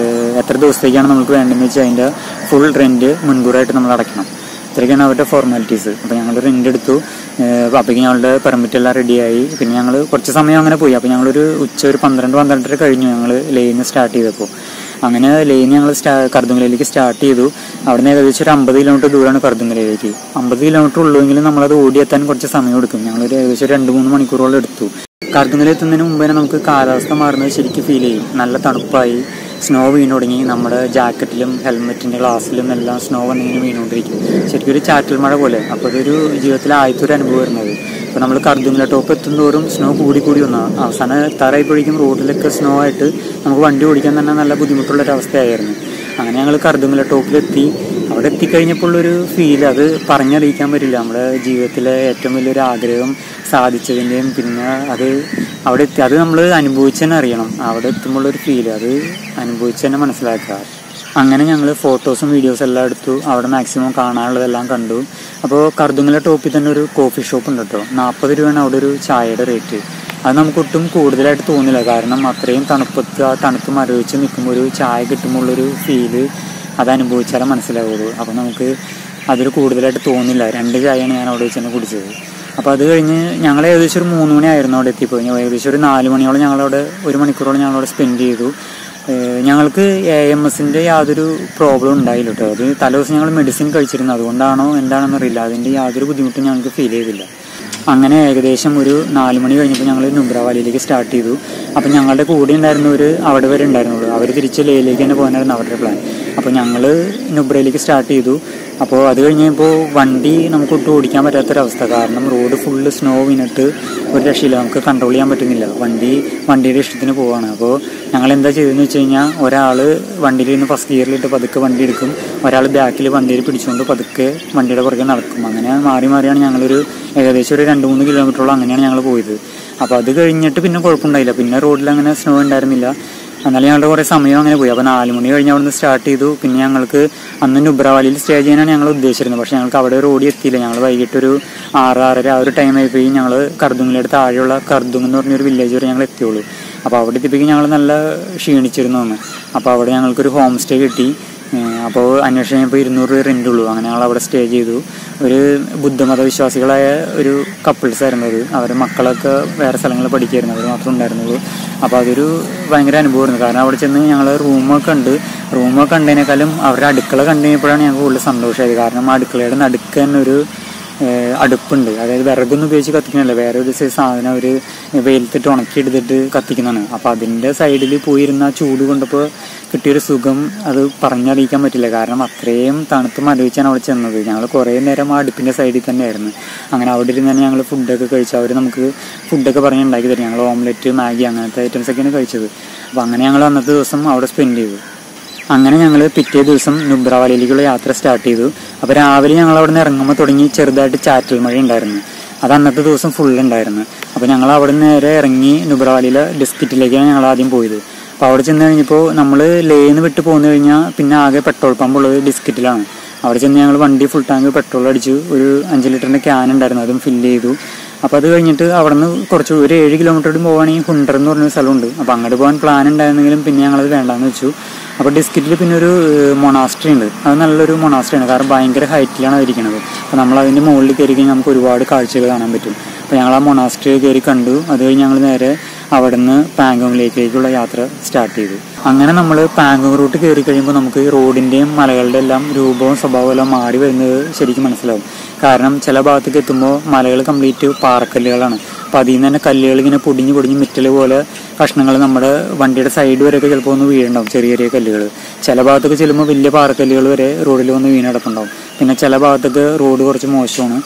എത്ര ദിവസത്തേക്കാണ് നമുക്ക് വേണ്ടതെന്ന് വെച്ചാൽ അതിൻ്റെ ഫുൾ റെൻറ്റ് മുൻകൂറായിട്ട് നമ്മൾ അടയ്ക്കണം. ഇത്രയൊക്കെയാണ് അവരുടെ ഫോർമാലിറ്റീസ്. അപ്പോൾ ഞങ്ങൾ റെൻ്റ് എടുത്തു. അപ്പോഴേക്കും ഞങ്ങളുടെ പെർമിറ്റ് എല്ലാം റെഡിയായി. പിന്നെ ഞങ്ങൾ കുറച്ച് സമയം അങ്ങനെ പോയി. അപ്പോൾ ഞങ്ങളൊരു ഒരു 12-12:30 കഴിഞ്ഞു ഞങ്ങൾ ലെയിന് സ്റ്റാർട്ട് ചെയ്തപ്പോൾ. അങ്ങനെ ലെയിൻ ഞങ്ങൾ കർദുങ്കലയിലേക്ക് സ്റ്റാർട്ട് ചെയ്തു. അവിടെ നിന്ന് ഏകദേശം ഒരു 50 കിലോമീറ്റർ ദൂരമാണ് കർദുങ്കലയിലേക്ക്. 50 കിലോമീറ്റർ ഉള്ളുവെങ്കിലും നമ്മളത് ഓടിയെത്താൻ കുറച്ച് സമയം എടുക്കും. ഞങ്ങളൊരു ഏകദേശം 2-3 മണിക്കൂറോളം എടുത്തു. കർദുങ്കല എത്തുന്നതിന് മുമ്പ് തന്നെ നമുക്ക് കാലാവസ്ഥ മാറുന്നത് ശരിക്കും ഫീൽ ചെയ്യും. നല്ല തണുപ്പായി, സ്നോ വീണ് തുടങ്ങി. നമ്മുടെ ജാക്കറ്റിലും ഹെൽമെറ്റിൻ്റെ ഗ്ലാസ്സിലും എല്ലാം സ്നോ വന്നിങ്ങനെ വീണുകൊണ്ടിരിക്കും. ശരിക്കും ഒരു ചാറ്റൽ മഴ പോലെ. അപ്പോൾ അതൊരു ജീവിതത്തിലെ ആദ്യത്തെ അനുഭവം വരുന്നത്. അപ്പോൾ നമ്മൾ കർദുങ്കല ടോപ്പ് എത്തുന്നതോറും സ്നോ കൂടി വന്നാൽ അവസാനം എത്താറായപ്പോഴേക്കും റോഡിലൊക്കെ സ്നോ ആയിട്ട് നമുക്ക് വണ്ടി ഓടിക്കാൻ തന്നെ നല്ല ബുദ്ധിമുട്ടുള്ളൊരവസ്ഥയായിരുന്നു. അങ്ങനെ ഞങ്ങൾ കർദുങ്കല ടോപ്പിലെത്തി. അവിടെ എത്തിക്കഴിഞ്ഞപ്പോഴുള്ളൊരു ഫീൽ അത് പറഞ്ഞറിയിക്കാൻ പറ്റില്ല. നമ്മുടെ ജീവിതത്തിലെ ഏറ്റവും വലിയൊരു ആഗ്രഹം സാധിച്ചതിൻ്റെയും പിന്നെ അത് അവിടെ എത്തി അത് നമ്മൾ അനുഭവിച്ച് തന്നെ അറിയണം. അവിടെ എത്തുമ്പോഴുള്ളൊരു ഫീൽ അത് അനുഭവിച്ച് തന്നെ മനസ്സിലാക്കുക. അങ്ങനെ ഞങ്ങൾ ഫോട്ടോസും വീഡിയോസും എല്ലാം എടുത്തു. അവിടെ മാക്സിമം കാണാനുള്ളതെല്ലാം കണ്ടു. അപ്പോൾ കർദുങ്കല ടോപ്പിൽ തന്നെ ഒരു കോഫി ഷോപ്പ് ഉണ്ട് കേട്ടോ. 40 രൂപയാണ് അവിടെ ഒരു ചായയുടെ റേറ്റ്. അത് നമുക്കൊട്ടും കൂടുതലായിട്ട് തോന്നില്ല. കാരണം അത്രയും തണുത്ത് മരവിച്ച് നിൽക്കുമ്പോൾ ഒരു ചായ കിട്ടുമ്പോഴുള്ളൊരു ഫീല് അത് അനുഭവിച്ചാലേ മനസ്സിലാവുള്ളൂ. അപ്പോൾ നമുക്ക് അതിൽ കൂടുതലായിട്ട് തോന്നില്ല. 2 ചായയാണ് ഞാൻ അവിടെ വെച്ച് തന്നെ കുടിച്ചത്. അപ്പോൾ അത് കഴിഞ്ഞ് ഞങ്ങൾ ഏകദേശം ഒരു 3 മണിയായിരുന്നു അവിടെ എത്തിപ്പോയി. ഏകദേശം ഒരു 4 മണിയോളം ഞങ്ങളവിടെ 1 മണിക്കൂറോളം ഞങ്ങളവിടെ സ്പെൻഡ് ചെയ്തു. ഞങ്ങൾക്ക് AMSൻ്റെ യാതൊരു പ്രോബ്ലം ഉണ്ടായില്ല കേട്ടോ. അത് തലേദിവസം ഞങ്ങൾ മെഡിസിൻ കഴിച്ചിരുന്നു. അതുകൊണ്ടാണോ എന്താണെന്ന് അറിയില്ല. അതിൻ്റെ യാതൊരു ബുദ്ധിമുട്ടും ഞങ്ങൾക്ക് ഫീൽ ചെയ്തില്ല. അങ്ങനെ ഏകദേശം ഒരു 4 മണി കഴിഞ്ഞപ്പോൾ ഞങ്ങൾ നുബ്ര വാലിയിലേക്ക് സ്റ്റാർട്ട് ചെയ്തു. അപ്പം ഞങ്ങളുടെ കൂടെ ഉണ്ടായിരുന്നവർ അവിടെ വരെ ഉണ്ടായിരുന്നുള്ളൂ. അവർ തിരിച്ച് ലേയിലേക്ക് തന്നെ പോകാനായിരുന്നു അവരുടെ പ്ലാൻ. അപ്പോൾ ഞങ്ങൾ നുബ്രയിലേക്ക് സ്റ്റാർട്ട് ചെയ്തു. അപ്പോൾ അത് കഴിഞ്ഞപ്പോൾ വണ്ടി നമുക്കൊട്ടും ഓടിക്കാൻ പറ്റാത്തൊരവസ്ഥ. കാരണം റോഡ് ഫുള്ള് സ്നോ വീണിട്ട് ഒരു രക്ഷയില്ല. നമുക്ക് കൺട്രോൾ ചെയ്യാൻ പറ്റുന്നില്ല. വണ്ടിയുടെ ഇഷ്ടത്തിന് പോവാണ്. അപ്പോൾ ഞങ്ങൾ എന്താ ചെയ്തതെന്ന് വെച്ച് കഴിഞ്ഞാൽ ഒരാൾ വണ്ടിയിൽ നിന്ന് ഫസ്റ്റ് ഗിയറിലിട്ട് പതുക്കെ വണ്ടി എടുക്കും. ഒരാൾ ബാക്കിൽ വണ്ടിയിൽ പിടിച്ചുകൊണ്ട് പതുക്കെ വണ്ടിയുടെ പുറകെ നടക്കും. അങ്ങനെ മാറിയാണ് ഞങ്ങളൊരു ഏകദേശം ഒരു 2-3 കിലോമീറ്ററോളം അങ്ങനെയാണ് ഞങ്ങൾ പോയത്. അപ്പോൾ അത് കഴിഞ്ഞിട്ട് പിന്നെ കുഴപ്പമുണ്ടായില്ല. പിന്നെ റോഡിൽ അങ്ങനെ സ്നോ ഉണ്ടായിരുന്നില്ല. എന്നാലും ഞങ്ങളുടെ കുറേ സമയം അങ്ങനെ പോയി. അപ്പോൾ 4 മണി കഴിഞ്ഞ് അവിടെ നിന്ന് സ്റ്റാർട്ട് ചെയ്തു. പിന്നെ ഞങ്ങൾക്ക് അന്ന് നുബ്ര വാലിയിൽ സ്റ്റേ ചെയ്യാനാണ് ഞങ്ങൾ ഉദ്ദേശിച്ചിരുന്നത്. പക്ഷേ ഞങ്ങൾക്ക് അവിടെ ഒരു ഓടി എത്തിയില്ല. ഞങ്ങൾ വൈകിട്ടൊരു 6-6:30 ആ ഒരു ടൈമായിപ്പോയി. ഞങ്ങൾ കർദുങ്കലയുടെ താഴെയുള്ള കർദുങ് എന്ന് പറഞ്ഞൊരു വില്ലേജ് വരെ ഞങ്ങൾ എത്തിയുള്ളൂ. അപ്പോൾ അവിടെ എത്തിയപ്പോഴേക്കും ഞങ്ങൾ നല്ല ക്ഷീണിച്ചിരുന്നു അന്ന്. അപ്പോൾ അവിടെ ഞങ്ങൾക്കൊരു ഹോം സ്റ്റേ കിട്ടി. അപ്പോൾ അന്വേഷണം കഴിഞ്ഞപ്പോൾ 200 രൂപ റെൻ്റ് ഉള്ളൂ. അങ്ങനെ ഞങ്ങൾ അവിടെ സ്റ്റേ ചെയ്തു. ഒരു ബുദ്ധമത വിശ്വാസികളായ ഒരു കപ്പിൾസ് ആയിരുന്നു അത്. അവരുടെ മക്കളൊക്കെ വേറെ സ്ഥലങ്ങളിൽ പഠിക്കുമായിരുന്നു. അവർ മാത്രമേ ഉണ്ടായിരുന്നുള്ളൂ. അപ്പോൾ അതൊരു ഭയങ്കര അനുഭവമായിരുന്നു. കാരണം അവിടെ ചെന്ന് ഞങ്ങൾ റൂമൊക്കെ കണ്ടതിനേക്കാളും അവരുടെ അടുക്കള കണ്ടു കഴിഞ്ഞപ്പോഴാണ് ഞങ്ങൾക്ക് കൂടുതൽ സന്തോഷമായത്. കാരണം ആ അടുക്കളയുടെ നടുക്ക് തന്നെ ഒരു അടുപ്പുണ്ട്. അതായത് വിറകൊന്നും ഉപയോഗിച്ച് കത്തിക്കണമല്ല, വേറെ ഒരു സാധനം അവർ വെയിലത്തിട്ട് ഉണക്കിയെടുത്തിട്ട് കത്തിക്കുന്നതാണ്. അപ്പോൾ അതിൻ്റെ സൈഡിൽ പോയിരുന്ന ചൂട് കൊണ്ടപ്പോൾ കിട്ടിയൊരു സുഖം അത് പറഞ്ഞറിയിക്കാൻ പറ്റില്ല. കാരണം അത്രയും തണുത്ത് മരവിച്ചാണ് അവിടെ ചെന്നത്. ഞങ്ങൾ കുറേ നേരം ആ അടുപ്പിൻ്റെ സൈഡിൽ തന്നെയായിരുന്നു. അങ്ങനെ അവിടെ ഇരുന്ന് തന്നെ ഞങ്ങൾ ഫുഡൊക്കെ കഴിച്ചു. അവർ നമുക്ക് ഫുഡൊക്കെ പറഞ്ഞ് ഉണ്ടാക്കി തരും. ഞങ്ങൾ ഓംലെറ്റ്, മാഗി അങ്ങനത്തെ ഐറ്റംസൊക്കെയാണ് കഴിച്ചത്. അപ്പോൾ അങ്ങനെ ഞങ്ങൾ അന്നത്തെ ദിവസം അവിടെ സ്പെൻഡ് ചെയ്തു. അങ്ങനെ ഞങ്ങൾ പിറ്റേ ദിവസം നുബ്ര വാലിയിലേക്കുള്ള യാത്ര സ്റ്റാർട്ട് ചെയ്തു. അപ്പോൾ രാവിലെ ഞങ്ങൾ അവിടെ നിന്ന് ഇറങ്ങുമ്പോൾ തുടങ്ങി ചെറുതായിട്ട് ചാറ്റൽ മഴ ഉണ്ടായിരുന്നു. അത് അന്നത്തെ ദിവസം ഫുള്ളുണ്ടായിരുന്നു. അപ്പോൾ ഞങ്ങൾ അവിടെ നിന്ന് നേരെ ഇറങ്ങി നുബ്ര വാലിയിലെ ഡിസ്ട്രിക്റ്റിലേക്കാണ് ഞങ്ങൾ ആദ്യം പോയത്. അപ്പോൾ അവിടെ ചെന്ന് കഴിഞ്ഞപ്പോൾ നമ്മൾ ലേന്ന് വിട്ട് പോന്നു കഴിഞ്ഞാൽ പിന്നെ ആകെ പെട്രോൾ പമ്പ് ഉള്ളത് ഡിസ്ട്രിക്റ്റിലാണ്. അവിടെ ചെന്ന് ഞങ്ങൾ വണ്ടി ഫുൾ ടാങ്ക് പെട്രോൾ അടിച്ചു. ഒരു 5 ലിറ്ററിൻ്റെ ക്യാൻ ഉണ്ടായിരുന്നു, അതും ഫില്ല് ചെയ്തു. അപ്പോൾ അത് കഴിഞ്ഞിട്ട് അവിടെ നിന്ന് കുറച്ച് ഒരു 7 കിലോമീറ്റർ പോവുകയാണെങ്കിൽ ഹുണ്ടർ എന്ന് പറഞ്ഞൊരു സ്ഥലമുണ്ട്. അപ്പോൾ അങ്ങോട്ട് പോകാൻ പ്ലാൻ ഉണ്ടായിരുന്നെങ്കിലും പിന്നെ ഞങ്ങളത് വേണ്ടാന്ന് വെച്ചു. അപ്പോൾ ഡിസ്ട്രിക്റ്റിൽ പിന്നെ ഒരു മൊണാസ്ട്രി ഉണ്ട്. അത് നല്ലൊരു മൊണാസ്ട്രിയാണ്. കാരണം ഭയങ്കര ഹൈറ്റിലാണ് അതിരിക്കുന്നത്. അപ്പോൾ നമ്മൾ അതിൻ്റെ മുകളിൽ കയറി കഴിഞ്ഞാൽ നമുക്ക് ഒരുപാട് കാഴ്ചകൾ കാണാൻ പറ്റും. അപ്പോൾ ഞങ്ങൾ ആ മൊണാസ്ട്രി കയറി കണ്ടു. അത് കഴിഞ്ഞ് ഞങ്ങൾ നേരെ അവിടെ നിന്ന് പാങ്കോങ്ങിലേക്കുള്ള യാത്ര സ്റ്റാർട്ട് ചെയ്തു. അങ്ങനെ നമ്മൾ പാങ്കോങ് റൂട്ട് കയറി കഴിയുമ്പോൾ നമുക്ക് റോഡിൻ്റെയും മലകളുടെ എല്ലാം രൂപവും സ്വഭാവവും എല്ലാം മാറി വരുന്നത് ശരിക്കും മനസ്സിലാവും. കാരണം ചില ഭാഗത്തേക്ക് എത്തുമ്പോൾ മലകൾ കംപ്ലീറ്റ് പാറക്കല്ലുകളാണ്. അപ്പോൾ അതിൽ നിന്ന് തന്നെ കല്ലുകൾ ഇങ്ങനെ പൊടിഞ്ഞ് മിറ്റൽ പോലെ കഷ്ണങ്ങൾ നമ്മുടെ വണ്ടിയുടെ സൈഡ് വരെയൊക്കെ ചിലപ്പോൾ ഒന്ന് വീഴുണ്ടാവും, ചെറിയ കല്ലുകൾ. ചില ഭാഗത്തൊക്കെ ചെല്ലുമ്പോൾ വലിയ പാറക്കല്ലുകൾ വരെ റോഡിൽ വന്ന് വീണടക്കുണ്ടാവും. പിന്നെ ചില ഭാഗത്തൊക്കെ റോഡ് കുറച്ച് മോശമാണ്.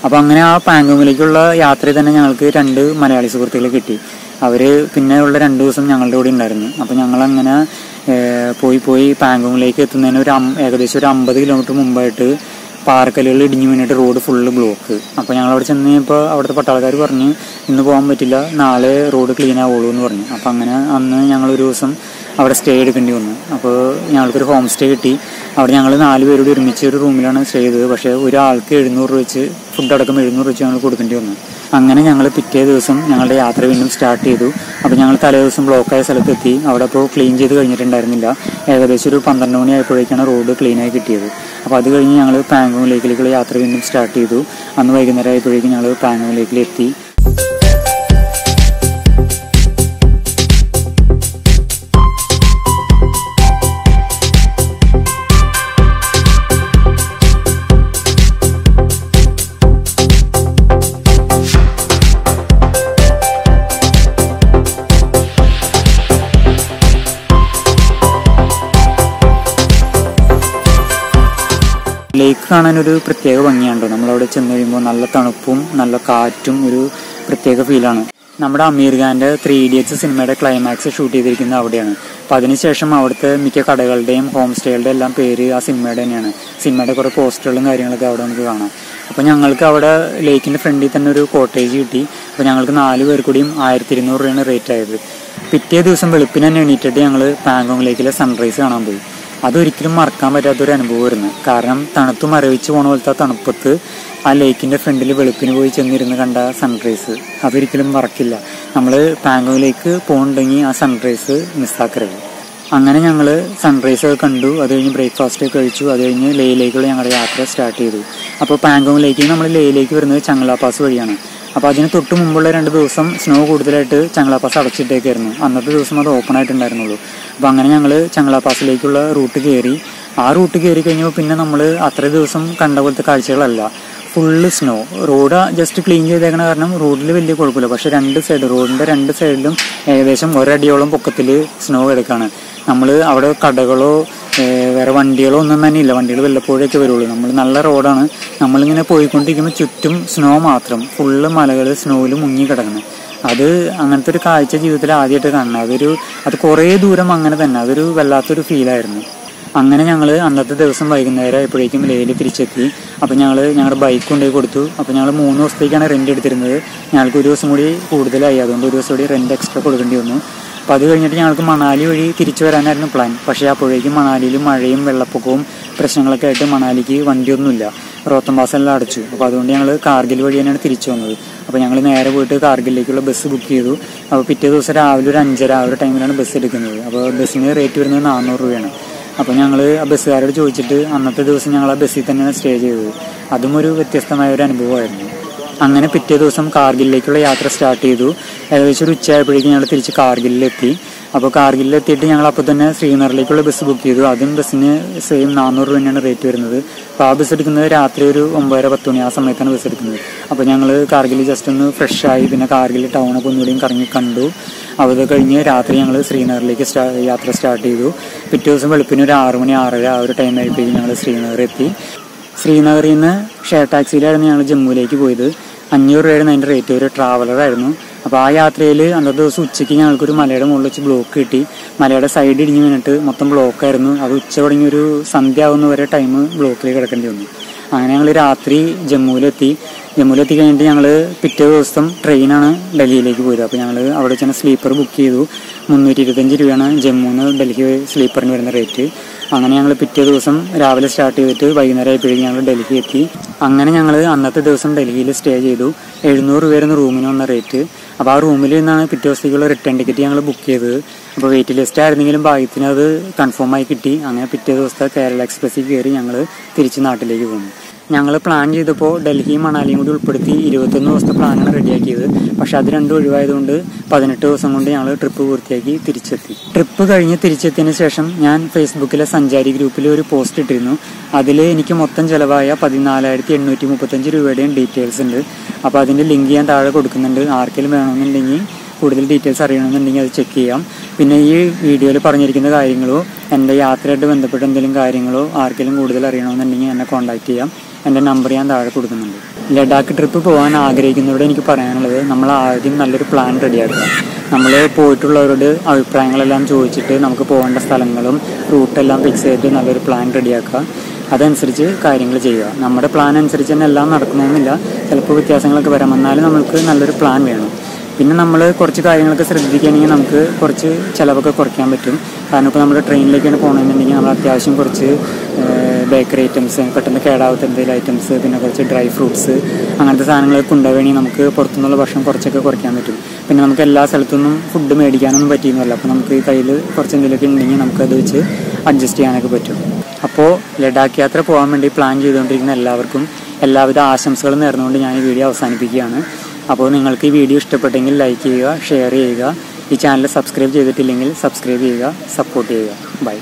അപ്പോൾ അങ്ങനെ ആ പാങ്കോങ്ങിലേക്കുള്ള യാത്രയിൽ തന്നെ ഞങ്ങൾക്ക് 2 മലയാളി സുഹൃത്തുക്കളെ കിട്ടി. അവർ പിന്നെ ഉള്ള 2 ദിവസം ഞങ്ങളുടെ കൂടെ ഉണ്ടായിരുന്നു. അപ്പോൾ ഞങ്ങളങ്ങനെ പോയി പാങ്കോങ്ങിലേക്ക് എത്തുന്നതിന് ഏകദേശം ഒരു 50 കിലോമീറ്റർ മുമ്പായിട്ട് പാറക്കല്ലുകൾ ഇടിഞ്ഞു വീണിട്ട് റോഡ് ഫുള്ള് ബ്ലോക്ക്. അപ്പോൾ ഞങ്ങളവിടെ ചെന്ന് കഴിഞ്ഞപ്പോൾ അവിടുത്തെ പട്ടാളക്കാർ പറഞ്ഞ് ഇന്ന് പോകാൻ പറ്റില്ല, നാളെ റോഡ് ക്ലീൻ ആവുള്ളൂ എന്ന് പറഞ്ഞു. അപ്പോൾ അങ്ങനെ അന്ന് ഞങ്ങളൊരു ദിവസം അവിടെ സ്റ്റേ എടുക്കേണ്ടി വന്നു. അപ്പോൾ ഞങ്ങൾക്കൊരു ഹോം സ്റ്റേ കിട്ടി. അവിടെ ഞങ്ങൾ 4 പേരോട് ഒരുമിച്ച് ഒരു റൂമിലാണ് സ്റ്റേ ചെയ്തത്. പക്ഷേ ഒരാൾക്ക് 700 വെച്ച്, ഫുഡ് അടക്കം 700 വെച്ച് ഞങ്ങൾ കൊടുക്കേണ്ടി വന്നു. അങ്ങനെ ഞങ്ങൾ പിറ്റേ ദിവസം ഞങ്ങളുടെ യാത്ര വീണ്ടും സ്റ്റാർട്ട് ചെയ്തു. അപ്പോൾ ഞങ്ങൾ തലേ ദിവസം ബ്ലോക്കായ സ്ഥലത്തെത്തി. അവിടെ അപ്പോൾ ക്ലീൻ ചെയ്ത് കഴിഞ്ഞിട്ടുണ്ടായിരുന്നില്ല. ഏകദേശം ഒരു 12 മണി ആയപ്പോഴേക്കാണ് റോഡ് ക്ലീനായി കിട്ടിയത്. അപ്പോൾ അത് കഴിഞ്ഞ് ഞങ്ങൾ പാങ്കോങ് ലേക്കിലേക്കുള്ള യാത്ര വീണ്ടും സ്റ്റാർട്ട് ചെയ്തു. അന്ന് വൈകുന്നേരം ആയപ്പോഴേക്കും ഞങ്ങൾ പാങ്കോങ് ലേക്കിലെത്തി. ലേക്ക് കാണാനൊരു പ്രത്യേക ഭംഗിയാണല്ലോ. നമ്മളവിടെ ചെന്ന് കഴിയുമ്പോൾ നല്ല തണുപ്പും നല്ല കാറ്റും ഒരു പ്രത്യേക ഫീലാണ്. നമ്മുടെ അമീർ ഖാൻ്റെ 3 Idiots സിനിമയുടെ ക്ലൈമാക്സ് ഷൂട്ട് ചെയ്തിരിക്കുന്നത് അവിടെയാണ്. അപ്പോൾ അതിനുശേഷം അവിടുത്തെ മിക്ക കടകളുടെയും ഹോം സ്റ്റേകളുടെ എല്ലാം പേര് ആ സിനിമയുടെ തന്നെയാണ്. സിനിമയുടെ കുറേ പോസ്റ്ററുകളും കാര്യങ്ങളൊക്കെ അവിടെ നമുക്ക് കാണാം. അപ്പോൾ ഞങ്ങൾക്ക് അവിടെ ലേക്കിൻ്റെ ഫ്രണ്ടിൽ തന്നെ ഒരു കോട്ടേജ് കിട്ടി. അപ്പോൾ ഞങ്ങൾക്ക് 4 പേർ കൂടിയും 1200 രൂപയാണ് റേറ്റ് ആയത്. പിറ്റേ ദിവസം വെളുപ്പിന് തന്നെ എണീറ്റിട്ട് ഞങ്ങൾ പാങ്കോങ് ലേക്കിലെ സൺറൈസ് കാണാൻ പോയി. അതൊരിക്കലും മറക്കാൻ പറ്റാത്തൊരു അനുഭവമായിരുന്നു. കാരണം തണുത്ത് മരവിച്ച് പോണ പോലത്തെ തണുപ്പത്ത് ആ ലേക്കിൻ്റെ ഫ്രണ്ടിൽ വെളുപ്പിന് പോയി ചെന്നിരുന്ന് കണ്ട സൺറൈസ് അതൊരിക്കലും മറക്കില്ല. നമ്മൾ പാങ്കോങ് ലേക്ക് പോകുന്നുണ്ടെങ്കിൽ ആ സൺറൈസ് മിസ്സാക്കരുത്. അങ്ങനെ ഞങ്ങൾ സൺറൈസ് ഒക്കെ കണ്ടു. അത് കഴിഞ്ഞ് ബ്രേക്ക്ഫാസ്റ്റ് ഒക്കെ കഴിച്ചു. അത് കഴിഞ്ഞ് ലേയിലേക്കുള്ള ഞങ്ങളുടെ യാത്ര സ്റ്റാർട്ട് ചെയ്തു. അപ്പോൾ പാങ്കോങ് ലേക്കിൽ നമ്മൾ ലേയിലേക്ക് വരുന്നത് ചങ്ല പാസ് വഴിയാണ്. അപ്പോൾ അതിന് തൊട്ട് മുമ്പുള്ള 2 ദിവസം സ്നോ കൂടുതലായിട്ട് ചങ്ല പാസ് അടച്ചിട്ടേക്കായിരുന്നു. അന്നത്തെ ദിവസം അത് ഓപ്പൺ ആയിട്ടുണ്ടായിരുന്നുള്ളൂ. അപ്പോൾ അങ്ങനെ ഞങ്ങൾ ചങ്ല പാസിലേക്കുള്ള റൂട്ട് കയറി. ആ റൂട്ട് കയറി കഴിഞ്ഞപ്പോൾ പിന്നെ നമ്മൾ അത്ര ദിവസം കണ്ട പോലത്തെ കാഴ്ചകളല്ല. Full snow. Road just clean ചെയ്തേക്കണ കാരണം റോഡിൽ വലിയ കുഴപ്പമില്ല. പക്ഷേ റോഡിൻ്റെ 2 സൈഡിലും ഏകദേശം 1 അടിയോളം പൊക്കത്തിൽ സ്നോ കിടക്കുകയാണ്. നമ്മൾ അവിടെ കടകളോ വേറെ വണ്ടികളോ ഒന്നും തന്നെ ഇല്ല. വണ്ടികൾ വല്ലപ്പോഴേക്ക് വരുള്ളൂ. നല്ല റോഡാണ്. നമ്മളിങ്ങനെ പോയിക്കൊണ്ടിരിക്കുമ്പോൾ ചുറ്റും സ്നോ മാത്രം. ഫുള്ള് മലകൾ സ്നോയിൽ മുങ്ങി കിടക്കണം. അത് അങ്ങനത്തെ ഒരു കാഴ്ച ജീവിതത്തിൽ ആദ്യമായിട്ട് കാണണം. അത് കുറേ ദൂരം അങ്ങനെ തന്നെ. അതൊരു വല്ലാത്തൊരു ഫീലായിരുന്നു. അങ്ങനെ ഞങ്ങൾ അന്നത്തെ ദിവസം വൈകുന്നേരം ആയപ്പോഴേക്കും ലേയിൽ തിരിച്ചെത്തി. അപ്പോൾ ഞങ്ങളുടെ ബൈക്ക് കൊണ്ടുപോയി കൊടുത്തു. അപ്പോൾ ഞങ്ങൾ 3 ദിവസത്തേക്കാണ് റെൻറ്റ് എടുത്തിരുന്നത്. ഞങ്ങൾക്ക് ഒരു ദിവസം കൂടി കൂടുതലായി. അതുകൊണ്ട് ഒരു ദിവസം കൂടി റെൻറ്റ് എക്സ്ട്രാ കൊടുക്കേണ്ടി വന്നു. അപ്പോൾ അത് കഴിഞ്ഞിട്ട് ഞങ്ങൾക്ക് മണാലി വഴി തിരിച്ചു വരാനായിരുന്നു പ്ലാൻ. പക്ഷേ അപ്പോഴേക്കും മണാലിയിൽ മഴയും വെള്ളപ്പൊക്കവും പ്രശ്നങ്ങളൊക്കെ ആയിട്ട് മണാലിക്ക് വണ്ടിയൊന്നുമില്ല. റോത്തം പാസ് എല്ലാം അടച്ചു. അപ്പോൾ അതുകൊണ്ട് ഞങ്ങൾ കാർഗിൽ വഴി തന്നെയാണ് തിരിച്ചു വന്നത്. അപ്പോൾ ഞങ്ങൾ നേരെ പോയിട്ട് കാർഗിലേക്കുള്ള ബസ് ബുക്ക് ചെയ്തു. അപ്പോൾ പിറ്റേ ദിവസം രാവിലെ ഒരു 5:30 ആ ഒരു ടൈമിലാണ് ബസ് എടുക്കുന്നത്. അപ്പോൾ ബസ്സിന് റേറ്റ് വരുന്നത് 400 രൂപയാണ്. അപ്പോൾ ഞങ്ങൾ ആ ബസ്സുകാരോട് ചോദിച്ചിട്ട് അന്നത്തെ ദിവസം ഞങ്ങൾ ആ ബസ്സിൽ തന്നെയാണ് സ്റ്റേ ചെയ്തത്. അതും ഒരു വ്യത്യസ്തമായ ഒരു അനുഭവമായിരുന്നു. അങ്ങനെ പിറ്റേ ദിവസം കാർഗിലിലേക്കുള്ള യാത്ര സ്റ്റാർട്ട് ചെയ്തു. ഏകദേശം ഒരു ഉച്ചയായപ്പോഴേക്കും ഞങ്ങൾ തിരിച്ച് കാർഗിലിലെത്തി. അപ്പോൾ കാർഗിലിലെത്തിയിട്ട് ഞങ്ങൾ അപ്പോൾ തന്നെ ശ്രീനഗറിലേക്കുള്ള ബസ് ബുക്ക് ചെയ്തു. അതും ബസ്സിന് സെയിം 400 രൂപ തന്നെയാണ് റേറ്റ് വരുന്നത്. അപ്പോൾ ആ ബസ് എടുക്കുന്നത് രാത്രി ഒരു 9:10 മണി ആ സമയത്താണ് ബസ് എടുക്കുന്നത്. അപ്പോൾ ഞങ്ങൾ കാർഗിൽ ജസ്റ്റ് ഒന്ന് ഫ്രഷായി പിന്നെ കാർഗിൽ ടൗണൊക്കെ ഒന്നുകൂടിയും കറങ്ങി കണ്ടു. അത് കഴിഞ്ഞ് രാത്രി ഞങ്ങൾ ശ്രീനഗറിലേക്ക് യാത്ര സ്റ്റാർട്ട് ചെയ്തു. പിറ്റേ ദിവസം വെളുപ്പിന് ഒരു 6 മണി 6:30 ആ ഒരു ടൈം ആയപ്പോഴേക്കും ഞങ്ങൾ ശ്രീനഗർ എത്തി. ശ്രീനഗറിൽ നിന്ന് ഷെയർ ടാക്സിയിലായിരുന്നു ഞങ്ങൾ ജമ്മുവിലേക്ക് പോയത്. 500 രൂപയായിരുന്നു അതിൻ്റെ റേറ്റ്. ഒരു ട്രാവലറായിരുന്നു. അപ്പോൾ ആ യാത്രയിൽ അന്നത്തെ ദിവസം ഉച്ചയ്ക്ക് ഞങ്ങൾക്കൊരു മലയുടെ മുകളിൽ വെച്ച് ബ്ലോക്ക് കിട്ടി. മലയുടെ സൈഡ് ഇടിഞ്ഞ് വീണിട്ട് മൊത്തം ബ്ലോക്കായിരുന്നു. അത് ഉച്ച തുടങ്ങി ഒരു സന്ധ്യ ആവുന്ന വരെ ടൈം ബ്ലോക്കിൽ കിടക്കേണ്ടി വന്നു. അങ്ങനെ ഞങ്ങൾ രാത്രി ജമ്മുവിലെത്തി കഴിഞ്ഞിട്ട് ഞങ്ങൾ പിറ്റേ ദിവസം ട്രെയിനാണ് ഡൽഹിയിലേക്ക് പോയത്. അപ്പോൾ ഞങ്ങൾ അവിടെ ചെന്ന് സ്ലീപ്പർ ബുക്ക് ചെയ്തു. 325 രൂപയാണ് ജമ്മുവിന് ഡൽഹി സ്ലീപ്പറിന് വരുന്ന റേറ്റ്. അങ്ങനെ ഞങ്ങൾ പിറ്റേ ദിവസം രാവിലെ സ്റ്റാർട്ട് ചെയ്തിട്ട് വൈകുന്നേരം ആയപ്പോഴേക്കും ഞങ്ങൾ ഡൽഹി എത്തി. അങ്ങനെ ഞങ്ങൾ അന്നത്തെ ദിവസം ഡൽഹിയിൽ സ്റ്റേ ചെയ്തു. 700 രൂപയായിരുന്നു റൂമിന് വന്ന റേറ്റ്. അപ്പോൾ ആ റൂമിൽ നിന്നാണ് പിറ്റേ ദിവസത്തേക്കുള്ള റിട്ടേൺ ടിക്കറ്റ് ഞങ്ങൾ ബുക്ക് ചെയ്തത്. അപ്പോൾ വെയിറ്റ് ലിസ്റ്റ് ആയിരുന്നെങ്കിലും ഭാഗ്യത്തിന് അത് കൺഫേം ആയി കിട്ടി. അങ്ങനെ പിറ്റേ ദിവസത്തെ കേരള എക്സ്പ്രസ്സിൽ കയറി ഞങ്ങൾ തിരിച്ച് നാട്ടിലേക്ക് പോന്നു. ഞങ്ങൾ പ്ലാൻ ചെയ്തപ്പോൾ ഡൽഹിയും മണാലിയും കൂടി ഉൾപ്പെടുത്തി 21 ദിവസത്തെ പ്ലാനാണ് റെഡിയാക്കിയത്. പക്ഷെ അത് രണ്ടും ഒഴിവായതുകൊണ്ട് 18 ദിവസം കൊണ്ട് ഞങ്ങൾ ട്രിപ്പ് പൂർത്തിയാക്കി തിരിച്ചെത്തി. ട്രിപ്പ് കഴിഞ്ഞ് തിരിച്ചെത്തിയതിന് ശേഷം ഞാൻ ഫേസ്ബുക്കിലെ സഞ്ചാരി ഗ്രൂപ്പിൽ ഒരു പോസ്റ്റ് ഇട്ടിരുന്നു. അതിൽ എനിക്ക് മൊത്തം ചിലവായ 14,835 രൂപയുടെയും ഡീറ്റെയിൽസ് ഉണ്ട്. അപ്പോൾ അതിൻ്റെ ലിങ്ക് ഞാൻ താഴെ കൊടുക്കുന്നുണ്ട്. ആർക്കെങ്കിലും വേണമെന്നുണ്ടെങ്കിൽ കൂടുതൽ ഡീറ്റെയിൽസ് അറിയണമെന്നുണ്ടെങ്കിൽ അത് ചെക്ക് ചെയ്യാം. പിന്നെ ഈ വീഡിയോയിൽ പറഞ്ഞിരിക്കുന്ന കാര്യങ്ങളോ എൻ്റെ യാത്രയായിട്ട് ബന്ധപ്പെട്ട എന്തെങ്കിലും കാര്യങ്ങളോ ആർക്കെങ്കിലും കൂടുതൽ അറിയണമെന്നുണ്ടെങ്കിൽ എന്നെ കോൺടാക്ട് ചെയ്യാം. എൻ്റെ നമ്പർ ഞാൻ താഴെ കൊടുക്കുന്നുണ്ട്. ലഡാക്ക് ട്രിപ്പ് പോകാൻ ആഗ്രഹിക്കുന്നവരോട് എനിക്ക് പറയാനുള്ളത്, നമ്മൾ ആദ്യം നല്ലൊരു പ്ലാൻ റെഡിയാക്കുക. നമ്മൾ പോയിട്ടുള്ളവരോട് അഭിപ്രായങ്ങളെല്ലാം ചോദിച്ചിട്ട് നമുക്ക് പോകേണ്ട സ്ഥലങ്ങളും റൂട്ടെല്ലാം ഫിക്സ് ചെയ്തിട്ട് നല്ലൊരു പ്ലാൻ റെഡിയാക്കുക. അതനുസരിച്ച് കാര്യങ്ങൾ ചെയ്യുക. നമ്മുടെ പ്ലാൻ അനുസരിച്ച് തന്നെ എല്ലാം നടക്കണമെന്നില്ല. ചിലപ്പോൾ വ്യത്യാസങ്ങളൊക്കെ വരാം. എന്നാലും നമുക്ക് നല്ലൊരു പ്ലാൻ വേണം. പിന്നെ നമ്മൾ കുറച്ച് കാര്യങ്ങളൊക്കെ ശ്രദ്ധിക്കുകയാണെങ്കിൽ നമുക്ക് കുറച്ച് ചിലവൊക്കെ കുറയ്ക്കാൻ പറ്റും. കാരണം ഇപ്പോൾ നമ്മൾ ട്രെയിനിലേക്കാണ് പോകണമെന്നുണ്ടെങ്കിൽ നമ്മൾ അത്യാവശ്യം കുറച്ച് ബേക്കറി ഐറ്റംസ്, പെട്ടെന്ന് കേടാവാത്ത എന്തെങ്കിലും ഐറ്റംസ്, പിന്നെ കുറച്ച് ഡ്രൈ ഫ്രൂട്ട്സ് അങ്ങനത്തെ സാധനങ്ങളൊക്കെ കൊണ്ടുപോവുകയാണെങ്കിൽ നമുക്ക് പുറത്തുനിന്നുള്ള ഭക്ഷണം കുറച്ചൊക്കെ കുറയ്ക്കാൻ പറ്റും. പിന്നെ നമുക്ക് എല്ലാ സ്ഥലത്തുനിന്നും ഫുഡ് മേടിക്കാനൊന്നും പറ്റിയെന്നല്ല. അപ്പോൾ നമുക്ക് ഈ കയ്യിൽ കുറച്ച് എന്തെങ്കിലുമൊക്കെ ഉണ്ടെങ്കിൽ നമുക്കത് വെച്ച് അഡ്ജസ്റ്റ് ചെയ്യാനൊക്കെ പറ്റും. അപ്പോൾ ലഡാക്ക് യാത്ര പോകാൻ വേണ്ടി പ്ലാൻ ചെയ്തുകൊണ്ടിരിക്കുന്ന എല്ലാവർക്കും എല്ലാവിധ ആശംസകളും നേർന്നുകൊണ്ട് ഞാൻ ഈ വീഡിയോ അവസാനിപ്പിക്കുകയാണ്. അപ്പോൾ നിങ്ങൾക്ക് ഈ വീഡിയോ ഇഷ്ടപ്പെട്ടെങ്കിൽ ലൈക്ക് ചെയ്യുക, ഷെയർ ചെയ്യുക. ഈ ചാനൽ സബ്സ്ക്രൈബ് ചെയ്തിട്ടില്ലെങ്കിൽ സബ്സ്ക്രൈബ് ചെയ്യുക, സപ്പോർട്ട് ചെയ്യുക. ബൈ.